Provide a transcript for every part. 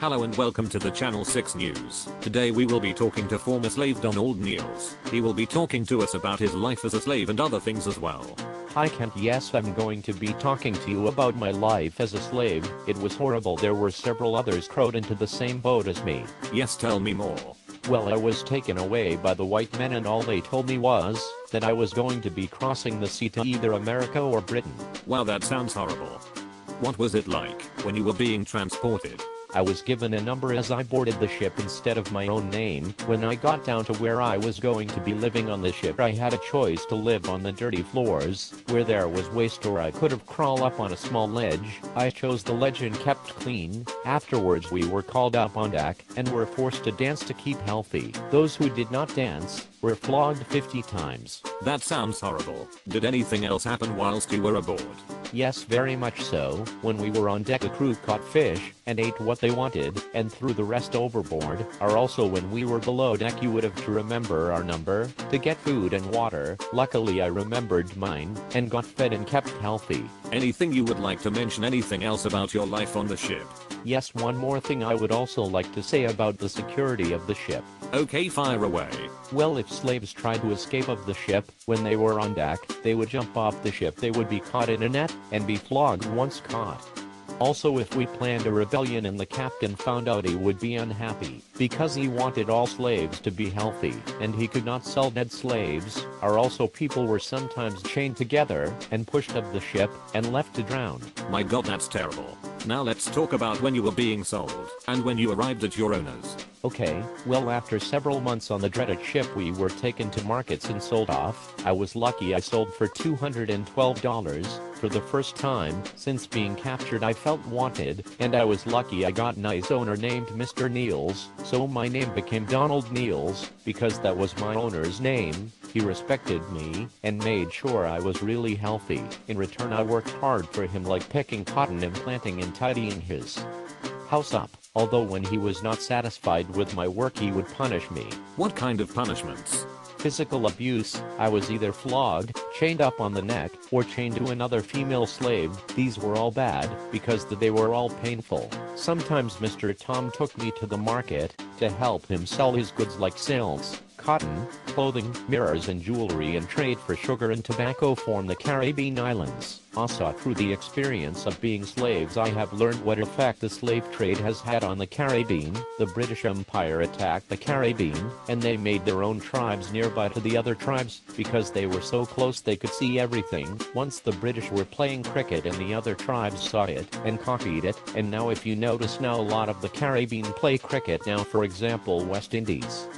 Hello and welcome to the Channel 6 News. Today we will be talking to former slave Donald Niels. He will be talking to us about his life as a slave and other things as well. Hi Kent, yes, I'm going to be talking to you about my life as a slave. It was horrible. There were several others thrown into the same boat as me. Yes, tell me more. Well, I was taken away by the white men and all they told me was that I was going to be crossing the sea to either America or Britain. Wow, that sounds horrible. What was it like when you were being transported? I was given a number as I boarded the ship instead of my own name. When I got down to where I was going to be living on the ship, I had a choice to live on the dirty floors, where there was waste, or I could have crawled up on a small ledge. I chose the ledge and kept clean. Afterwards we were called up on deck and were forced to dance to keep healthy. Those who did not dance were flogged 50 times. That sounds horrible. Did anything else happen whilst you were aboard? Yes, very much so. When we were on deck, the crew caught fish and ate what they wanted and threw the rest overboard. Or also when we were below deck, you would have to remember our number to get food and water. Luckily I remembered mine and got fed and kept healthy. Anything you would like to mention? Anything else about your life on the ship? Yes, one more thing I would also like to say about the security of the ship. Okay, fire away. Well, if slaves tried to escape of the ship when they were on deck, they would jump off the ship. They would be caught in a net and be flogged once caught. Also, if we planned a rebellion and the captain found out, he would be unhappy because he wanted all slaves to be healthy and he could not sell dead slaves. Or also, people were sometimes chained together and pushed off the ship and left to drown. My god, that's terrible. Now let's talk about when you were being sold and when you arrived at your owners. Okay, well, after several months on the dreaded ship, we were taken to markets and sold off. I was lucky I sold for $212. For the first time since being captured, I felt wanted, and I was lucky I got a nice owner named Mr. Niels, so my name became Donald Niels, because that was my owner's name. He respected me and made sure I was really healthy. In return, I worked hard for him, like picking cotton and planting and tidying his house up. Although when he was not satisfied with my work, he would punish me. What kind of punishments? Physical abuse. I was either flogged, chained up on the neck, or chained to another female slave. These were all bad because they were all painful. Sometimes Mr. Tom took me to the market to help him sell his goods like silks, cotton, clothing, mirrors and jewelry, and trade for sugar and tobacco from the Caribbean islands. Also, through the experience of being slaves, I have learned what effect the slave trade has had on the Caribbean. The British Empire attacked the Caribbean, and they made their own tribes nearby to the other tribes because they were so close they could see everything. Once the British were playing cricket and the other tribes saw it and copied it, and now if you notice, now a lot of the Caribbean play cricket now. For example, West Indies.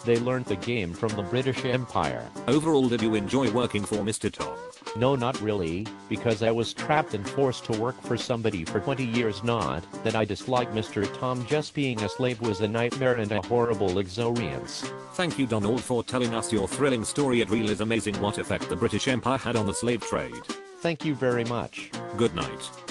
They learned the game from the British Empire. Overall, did you enjoy working for Mr. Tom? No, not really, because I was trapped and forced to work for somebody for 20 years. Not that I dislike Mr. Tom, just being a slave was a nightmare and a horrible experience. Thank you, Donald, for telling us your thrilling story. It really is amazing what effect the British Empire had on the slave trade. Thank you very much. Good night.